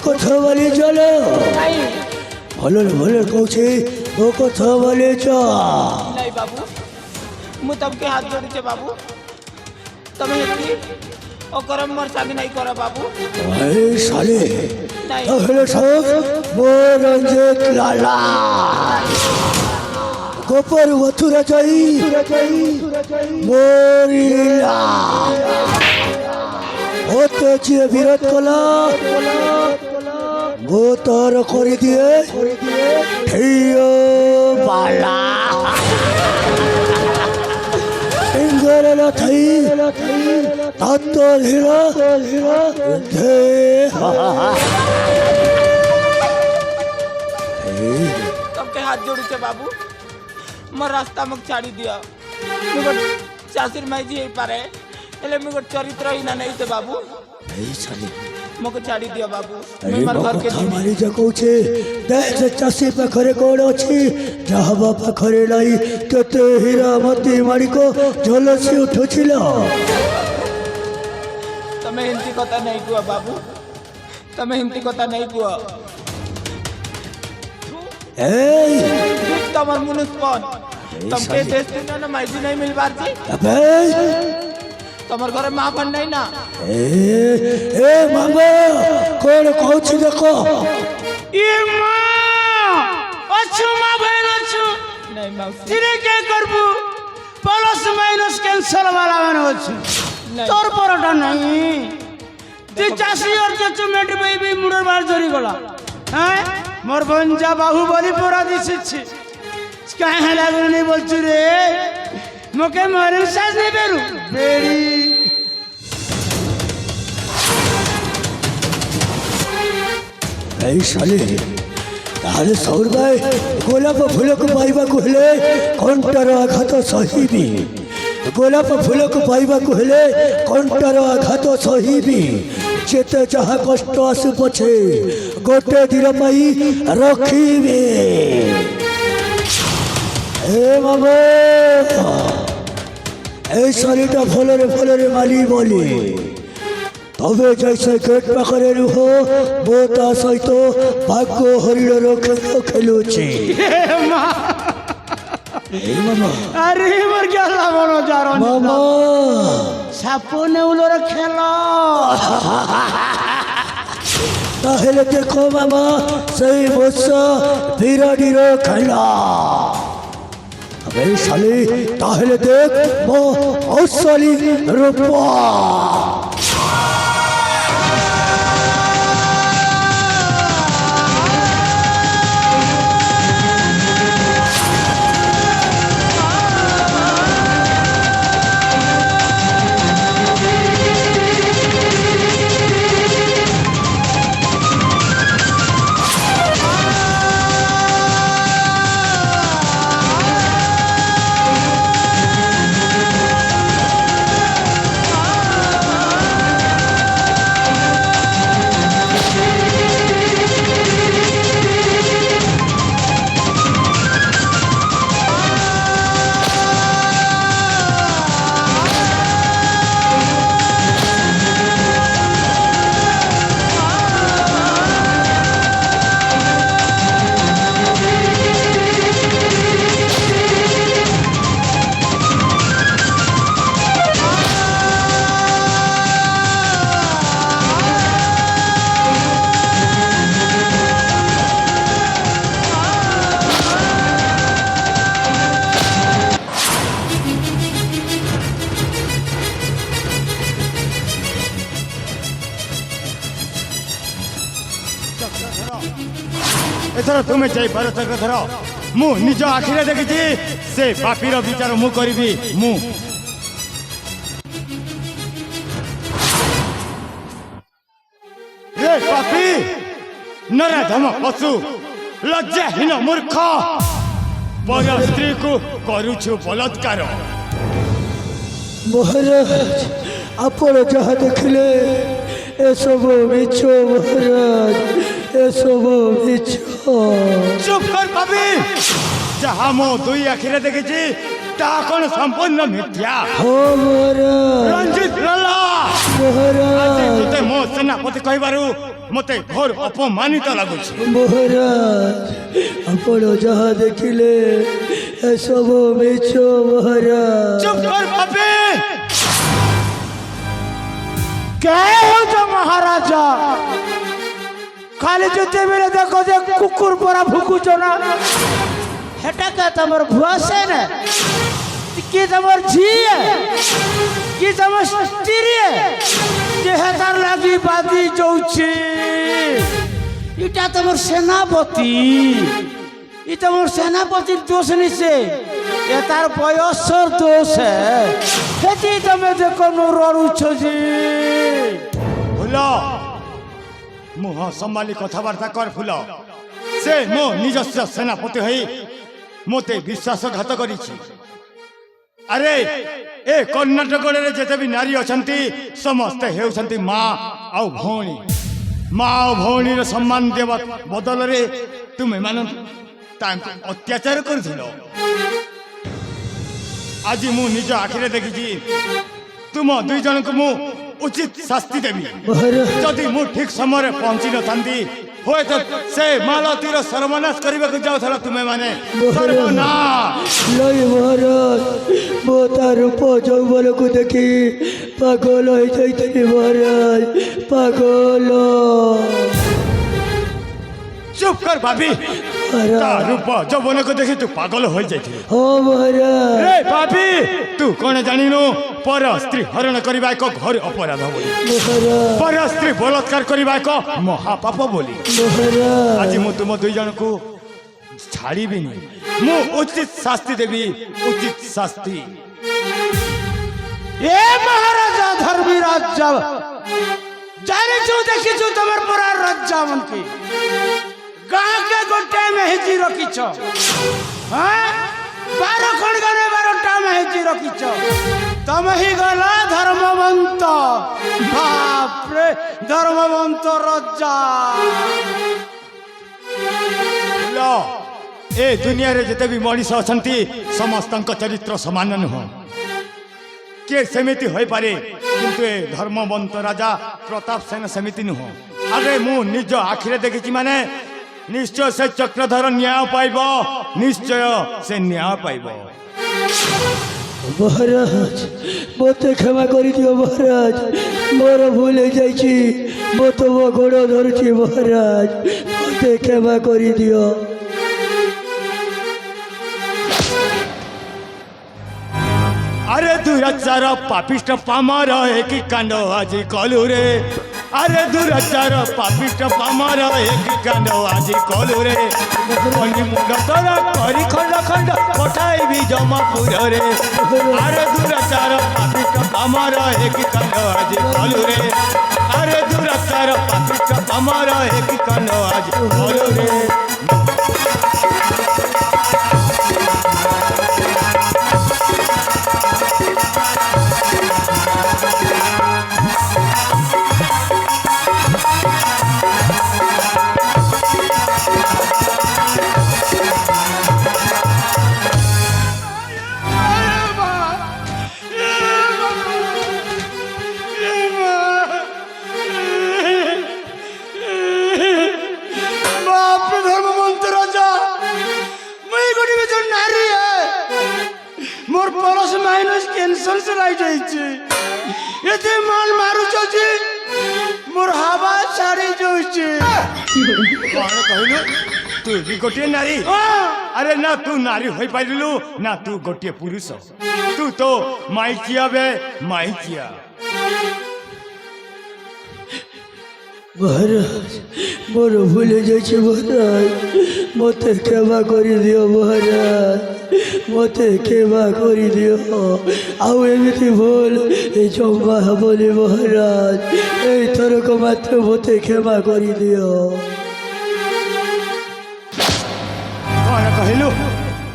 কথা বলে চলো ଭଲ ଭଲ କହୁଛି ମୋ କଥା ବଲେ ଚ नहीं बाबू मु तुमके हाथ जोड़े बाबू तमें हेती ओकर मोर संग नहीं करो बाबू এই শালে नहीं তাহলে সব ମୋ রঞ্জিত লালা গোপর মথুরা যাই মরিলা হতে যে বিরোধ কলা মো তোর করে দিয়ে ঠিও বালা সিংহর থাই তত্ত্ব হিরো ধে तुमके हाथ जोड़े बाबू मोर रास्ता मुझ छाड़ी दिया मुझे चाषीर माई जी पारे हेले मुझे चरित्र ही ना नहीं थे बाबू এই শালে मुझे छाड़ी दिया बाबू अरे मैं घर के କଥା ମାରି ଯେ କହୁଛେ ଦେଶ ଚାଷୀ ପାଖରେ କଣ ଅଛି ଯାହା ପାଖରେ ନାହିଁ କେତେ ହୀରା ମୋତି ମାଣିକ ଝଲସି ଉଠୁছিল तमें हिंदी कथा नहीं कुआ बाबू तमें हिंदी कथा नहीं कुआ এই तमर मुनुष्पन तुमके देश दिन ना माई जी नहीं मिल बार जी अबे तमर घर माँ बन नहीं ना ए ए मामा कौन कहूଛି ଦେଖ ये माँ अच्छु माँ बहन अच्छु नहीं मौसी तिरे क्या करबू प्लस माइनस कैंसर वाला बन अच्छु नहीं। तोर परोटा नहीं ती चासी और चचु मेट बेबी मुड़र बार जोरी गला हैं मोर बंजा बाहुबली पोरा दिसछि काहे है लागल नहीं बोलछु रे मोके मरन साज नहीं बेरु बेड़ी এই শালে তাহলে সৌর ভাই গোলাপ ফুলକୁ ପାଇବାକୁ ହେଲେ କଣ୍ଟାର ଆଘାତ ସହିବି ଗୋଲାପ ଫୁଲକୁ ପାଇବାକୁ ହେଲେ କଣ୍ଟାର ଆଘାତ ସହିବି ଯେତେ ଯାହା କଷ୍ଟ ଆସୁ ପଛେ ଗୋଟେ ଦିନ ପାଇଁ ରଖିବି ଏ ମାମା এই শাড়িটা ফলরে ফলরে মালি বলি তবে জৈসে গেট পাখরে রুহ মো তা সহিত ভাগ্য হরিণর খেল খেলুছি এই মামা अरे मोर गेला बनो जारो মামা सापो नेउलोर खेलो তাহলে দেখো মামা সেই বৎস বিরাডির খেলা এই শালি তাহলে দেখ মো অসলি রূপ एथर तुम्हें जाइपार चक्रधर मु निज आखिरे देखी से पापीर विचार मु करी मु रे पापी नराधम पशु लज्जाहीन मूर्ख पर स्त्री को करुछु बलात्कार महाराज आपण जहा देखले एसबु मिछ महाराज एसबु मिछ चुप कर पापी जहा मो दुई आखिरे देखी ता कौन संपूर्ण मिथ्या हो महाराज रंजित लला মহারাজ তোতে মো সেনাপতি কহিবারু মতে ঘোর অপমানিত লাগুଛି। মহারাজ আপন যাহা দেখিলে এসব মিছ মহারাজ। চুপ কর পাপি। কে হচ্ছে মহারাজা? খালি যেতেবেলে দেখো যে কুকুর পরা ভুকুছ না, হেটাকে তোমার ভুয়াছে না কি তোমার ঝিয়ে কি তোমার স্ত্রী যে হেতার লাগি বাদি যাচ্ছে? এটা তোমার সেনাপতি, এটা তোমার সেনাপতির দোষ নিছে, এ তার বয়সর দোষ। সেটি তুমি দেখো রড়ুছ যে ফুল মুহ সম্ভালি কথাবার্তা কর। ফুল সে মো নিজস্ব সেনাপতি হই মতে বিশ্বাসঘাত করিছি। আরে এ কর্ণাটকরে যেতে বি নারী অছন্তি ସମସ୍ତେ ହେଉଛନ୍ତି ମା ଆଉ ଭଉଣୀ। ମା ଆଉ ଭଉଣୀର ସମ୍ମାନ ଦେବା ବଦଳରେ ତୁମେ ମାନେ ତାଙ୍କୁ ଅତ୍ୟାଚାର କରୁଥିଲ। ଆଜି ମୁଁ ନିଜ ଆଖିରେ ଦେଖିଛି ତୁମ ଦୁଇ ଜଣଙ୍କୁ ମୁଁ ଉଚିତ ଶାସ୍ତି ଦେବି। ମହାରାଜ ଯଦି ମୁଁ ଠିକ ସମୟରେ ପହଞ୍ଚି ନଥାନ୍ତି ହୁଏତ ସେ ମାଳତୀର ସର୍ବନାଶ କରିବାକୁ ଯାଉଥିଲ ତୁମେ ମାନେ। ସର୍ବନାଶ। ନାଇଁ ମହାରାଜ, ମୁଁ ତା ରୂପ ଯୌବନକୁ ଦେଖି ପାଗଳ ହେଇଯାଇଥିଲି ମହାରାଜ, ପାଗଳ। চুপ কর ভাবি। তা রূপ যৌবনকে দেখি তু পাগল হয়ে যাইছিলি। ହଁ ମହାରାଜ। রে ভাবি তু কোন জানিনু পর স্ত্রী হরণ করিবা এক ঘোর অপরাধ বলি। মহারাজ পর স্ত্রী বলৎকার করিবা এক মহাপাপ বলি। মহারাজ আজ মু তুম দুই জনকু ছাড়িবিনি। মু উচিত শাস্তি দেবি, উচিত শাস্তি। এ মহারাজা ধর্মী রাজা জানিছু দেখিছু তোমার পরার রাজা মনকে গাঁকে গোটে মেহেজি রখিছ। হ্যাঁ 12 খড়গানে 12টা মেহেজি রখিছ। তুমি হি গলা ধর্মবন্ত। বাপরে ধর্মবন্ত রাজা। ল এ দুনিয়ারে যেতে বি মଣିষ অছন্তি সমস্তଙ୍କ চরিত্র সমান নুহ। কে সেমিতি হয়ে পারে কিন্তু এ ধর্মবন্ত রাজা প্রতাপ সেন সেমিতি নুহ। আরে মু নিজ আখিরে দেখিছি মানে নিশ্চয় সে চক্রধর ন্যায় পাইব, নিশ্চয় সে ন্যায় পাইব। মহারাজ মতে ক্ষমা କରିଦିଅ ମହାରାଜ, ମୋର ଭୁଲ ହେଇଯାଇଛି, ମୁଁ ତୁମ ଗୋଡ଼ ଧରୁଛି ମହାରାଜ, ମତେ କ୍ଷମା କରିଦିଅ। আরে দুরাচার পাপিষ্ট পামার একই কাণ্ড আজি কলু রে। আরে দুরাচার পাপিষ্ট পামার একই কাণ্ড আজি কলু রে। মনি মুন্ড তোরা করি খন্ড খন্ড পঠাইবি জমাপুর রে। আরে দুরাচার পাপিষ্ট পামার একই কাণ্ড আজি কলু রে। আরে দুরাচার পাপিষ্ট পামার একই কাণ্ড আজি কলু রে। मोर प्लस माइनस कैंसर से लाई जाइए एते माल मारू छी मोर हवा छाड़ी जाइए। कौन कहलु तू भी गोटे नारी? अरे ना तू नारी होई पाइलु ना तू गोटे पुरुष। तू तो माइकिया बे माइकिया। মহারাজ মোর ভুল হয়েছে মহারাজ, মতে ক্ষমা করে দিও মহারাজ, মতে ক্ষমা করে দিও। ଆଉ ଏମିତି ଭୁଲ এই ଜମା ହବନି ମହାରାଜ, ଏଇଥରକ ମାତ୍ର ମତେ କ୍ଷମା କରିଦିଅ। कौन कहलु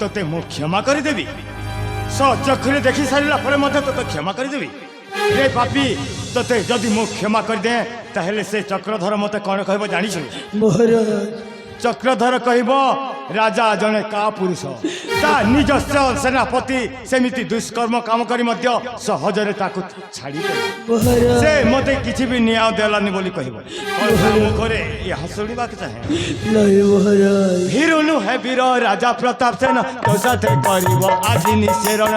तोते मु क्षमा करदेवी? सचक्षुरे देखी सारा पर मते तोते क्षमा करदेवी? रे पापी तोते जदि मु क्षमा करदे ताहेले से चक्रधर मते कौन कहबो जानिछु? ମହାରାଜ चक्रधर कहबो राजा जने का पुरुष ତା ନିଜସ୍ୱ ସେନାପତି ସେମିତି ଦୁଷ୍କର୍ମ କାମ କରି ମଧ୍ୟ ସହଜରେ ତାକୁ ଛାଡ଼ିଦେଲେ ମହାରାଜ ସେ ମୋତେ କିଛି ବି ନ୍ୟାୟ ଦେଲାନି ବୋଲି କହିବ ମୁଖରେ ଏହା ଶୁଣିବାକୁ ଚାହେଁ ନାଇଁ ମହାରାଜ ହିରୁ ନୁହେଁ ବୀର ରାଜା ପ୍ରତାପ ସେନ ତୋ ସାଥେ କରିବ ଆଜି ନିଶେରଣ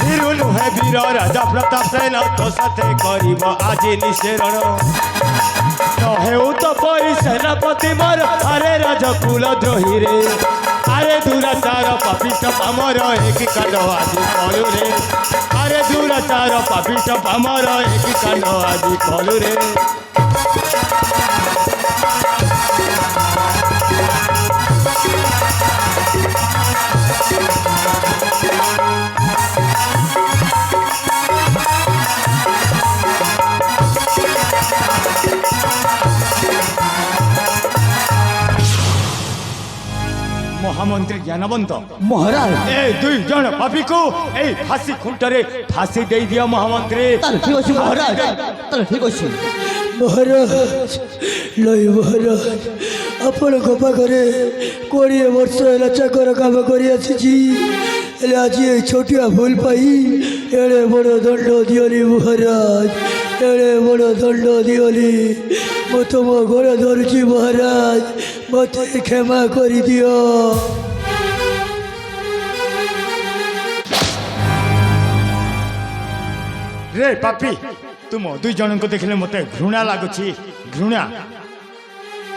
ହିରୁ ନୁହେଁ ବୀର ରାଜା ପ୍ରତାପ ସେନ ତୋ ସାଥେ କରିବ ଆଜି ନିଶେରଣ ନ ହେଉ ତ ପରି ସେନାପତି ମୋର ଆରେ ରାଜକୁଳ ଦ୍ରୋହୀରେ ଆରେ ଦୁରାଚାର ପାପିଷ୍ଟ ପାମର ଏକି କାଣ୍ଡ ଆଜି କଲୁରେ ଆରେ ଦୁରାଚାର ପାପିଷ୍ଟ ପାମର ଏକି କାଣ୍ଡ ଆଜି କଲୁରେ ମହାମନ୍ତ୍ରୀ ଜ୍ଞାନବନ୍ତ ମହାରାଜ ଏ ଦୁଇ ଜଣ ପାପୀକୁ ଏଇ ଫାଶୀ ଖୁଣ୍ଟରେ ଫାଶୀ ଦେଇଦିଅ ମହାମନ୍ତ୍ରୀ ତାହେଲେ ଠିକ ଅଛି ମହାରାଜ ତାହେଲେ ଠିକ ଅଛି ମହାରାଜ ନାଇଁ ମହାରାଜ ଆପଣଙ୍କ ପାଖରେ 20 ବର୍ଷ ହେଲା ଚାକର କାମ କରି ଆସିଛି ହେଲେ ଆଜି ଏଇ ଛୋଟିଆ ଭୁଲ ପାଇଁ ଏଡ଼େ ବଡ଼ ଦଣ୍ଡ ଦିଅନି ମହାରାଜ ଏଡ଼େ ବଡ଼ ଦଣ୍ଡ ଦିଅନି ମୁଁ ତୁମ ଗୋଡ଼ ଧରୁଛି ମହାରାଜ ମୋତେ କ୍ଷମା କରିଦିଅ ରେ ପାପୀ ତୁମ ଦୁଇ ଜଣଙ୍କୁ ଦେଖିଲେ ମୋତେ ଘୃଣା ଲାଗୁଛି ଘୃଣା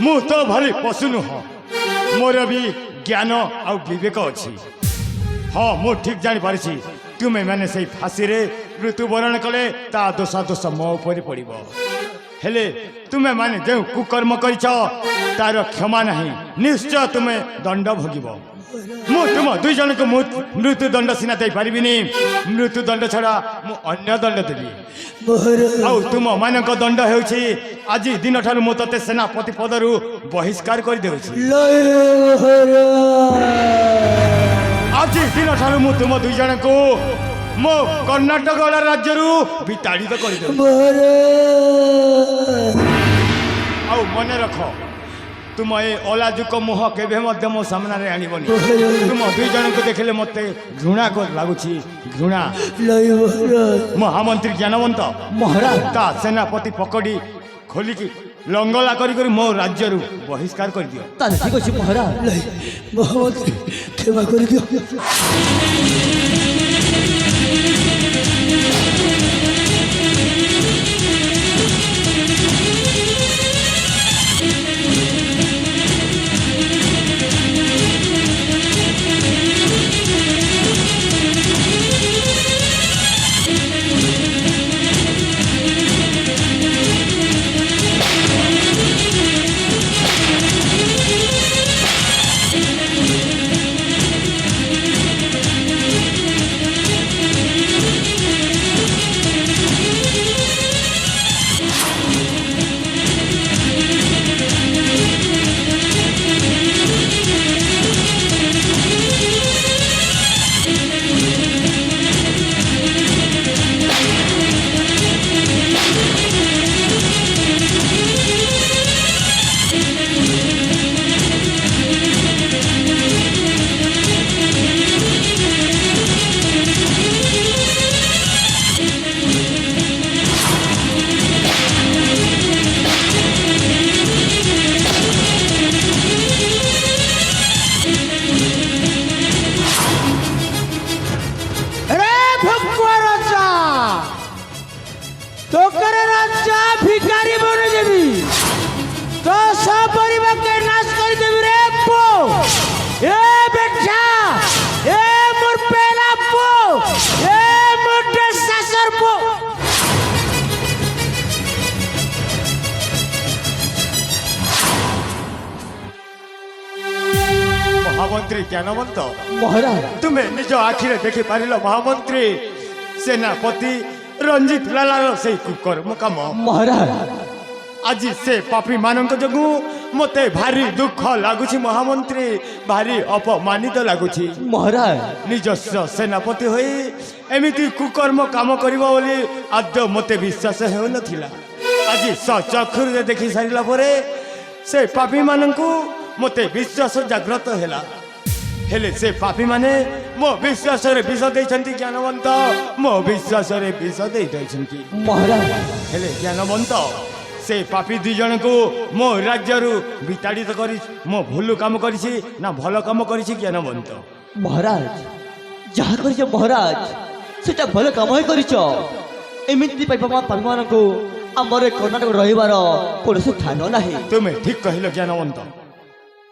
ମୁଁ ତ ଭଳି ପଶୁ ନୁହଁ ମୋର ବି ଜ୍ଞାନ ଆଉ ବିବେକ ଅଛି ହଁ ମୁଁ ଠିକ୍ ଜାଣିପାରିଛି ତୁମେମାନେ ସେଇ ଫାଶୀରେ ମୃତ୍ୟୁବରଣ କଲେ ତା ଦୋଷ ମୋ ଉପରେ ପଡ଼ିବ ହେଲେ ତୁମେମାନେ ଯେଉଁ କୁକର୍ମ କରିଛ ତାର କ୍ଷମା ନାହିଁ ନିଶ୍ଚୟ ତୁମେ ଦଣ୍ଡ ଭୋଗିବ ମୁଁ ତୁମ ଦୁଇ ଜଣଙ୍କୁ ମୃତ୍ୟୁଦଣ୍ଡ ସିନା ଦେଇପାରିବିନି ମୃତ୍ୟୁଦଣ୍ଡ ଛଡ଼ା ମୁଁ ଅନ୍ୟ ଦଣ୍ଡ ଦେବି ମହାରାଜ ଆଉ ତୁମମାନଙ୍କ ଦଣ୍ଡ ହେଉଛି ଆଜି ଦିନଠାରୁ ମୁଁ ତତେ ସେନାପତି ପଦରୁ ବହିଷ୍କାର କରିଦେଉଛି ନାଇଁ ମହାରାଜ ଆଜି ଦିନଠାରୁ ମୁଁ ତୁମ ଦୁଇ ଜଣଙ୍କୁ ମୋ କର୍ଣ୍ଣାଟକ ରାଜ୍ୟରୁ ବିତାଡ଼ିତ କରିଦେଉଛି ମହାରାଜ ଆଉ ମନେ ରଖ ତୁମ ଏ ଅଲାଜୁକ ମୁହଁ କେବେ ମଧ୍ୟ ମୋ ସାମ୍ନାରେ ଆଣିବନି ତୁମ ଦୁଇ ଜଣଙ୍କୁ ଦେଖିଲେ ମୋତେ ଘୃଣା ଲାଗୁଛି ଘୃଣା ନାଇଁ ମହାରାଜ ମହାମନ୍ତ୍ରୀ ଜ୍ଞାନବନ୍ତ ମହାରାଜ ତା ସେନାପତି ପକଡ଼ି ଖୋଲିକି ଲଙ୍ଗଲା କରି ମୋ ରାଜ୍ୟରୁ ବହିଷ୍କାର କରିଦିଅ ତାହେଲେ ଠିକ ଅଛି ମହାରାଜ ନାଇଁ ମହାମନ୍ତ୍ରୀ କ୍ଷମା କରିଦିଅ তোকরে রাজা ভিখারি বনে যাবি তো সব পরিবারকে নাশ করে দেবি রে পো এ বেটা এ মোর পেলা পো এ মোটে শাসর পো ମହାମନ୍ତ୍ରୀ ଜ୍ଞାନବନ୍ତ মহারাজ ତୁମେ ନିଜ ଆଖିରେ ଦେଖିପାରିଲ ମହାମନ୍ତ୍ରୀ ସେନାପତି ରଞ୍ଜିତ ଲାଲାର ସେଇ କୁକର୍ମ କାମ মহারাজ ଆଜି ସେ ପାପୀମାନଙ୍କ ଯୋଗୁଁ ମୋତେ ଭାରି ଦୁଃଖ ଲାଗୁଛି ମହାମନ୍ତ୍ରୀ ଭାରି ଅପମାନିତ ଲାଗୁଛି মহারাজ ନିଜସ୍ୱ ସେନାପତି ହୋଇ ଏମିତି କୁକର୍ମ କାମ କରିବ ବୋଲି ଆଦୌ ମୋତେ ବିଶ୍ୱାସ ହେଉନଥିଲା ଆଜି ସଚକ୍ଷୁରେ ଦେଖି ସାରିଲା ପରେ ସେ ପାପୀମାନଙ୍କୁ ମୋତେ ବିଶ୍ୱାସ ଜାଗ୍ରତ ହେଲା ହେଲେ ସେ ପାପୀ ମାନେ ମୋ ବିଶ୍ୱାସରେ ବିଷ ଦେଇଛନ୍ତି ଜ୍ଞାନବନ୍ତ ମୋ ବିଶ୍ୱାସରେ ବିଷ ଦେଇଛନ୍ତି ମହାରାଜ ହେଲେ ଜ୍ଞାନବନ୍ତ ସେ ପାପୀ ଦୁଇ ଜଣଙ୍କୁ ମୋ ରାଜ୍ୟରୁ ବିତାଡ଼ିତ କରି ମୋ ଭୁଲ କାମ କରିଛି ନା ଭଲ କାମ କରିଛି ଜ୍ଞାନବନ୍ତ ମହାରାଜ ଯାହା କରିଛ ମହାରାଜ ସେଟା ଭଲ କାମ ହିଁ କରିଛ ଏମିତି ପାପୀମାନଙ୍କୁ ଆମର କର୍ଣ୍ଣାଟକ ରହିବାର କୌଣସି ସ୍ଥାନ ନାହିଁ ତୁମେ ଠିକ କହିଲ ଜ୍ଞାନବନ୍ତ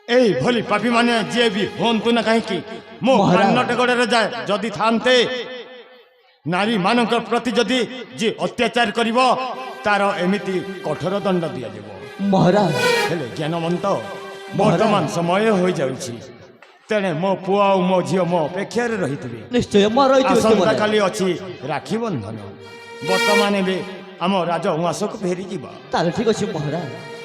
এইଭଳି ପାପୀମାନେ ଯିଏ ବି ହୁଅନ୍ତୁ ନା କାହିଁକି ମୋ ମହାରାଜ। କର୍ଣ୍ଣାଟକରେ ଯଦି ଥାନ୍ତେ ନାରୀମାନଙ୍କ ପ୍ରତି ଯଦି ଯିଏ ଅତ୍ୟାଚାର କରିବ ତାର ଏମିତି କଠୋର ଦଣ୍ଡ ଦିଆଯିବ ମହାରାଜ ହେଲେ ଜ୍ଞାନବନ୍ତ ବର୍ତ୍ତମାନ ସମୟ ହୋଇଯାଉଛି ତେଣେ ମୋ ପୁଅ ଆଉ ମୋ ଝିଅ ମୋ ଅପେକ୍ଷାରେ ରହିଥିବେ ନିଶ୍ଚୟ ମୋର ଆସନ୍ତାକାଲି ଅଛି ରାକ୍ଷୀ ବନ୍ଧନ ବର୍ତ୍ତମାନ ଏବେ ଆମ ରାଜ ଉଆସକୁ ଫେରିଯିବା ତାହେଲେ ଠିକ ଅଛି ମହାରାଜ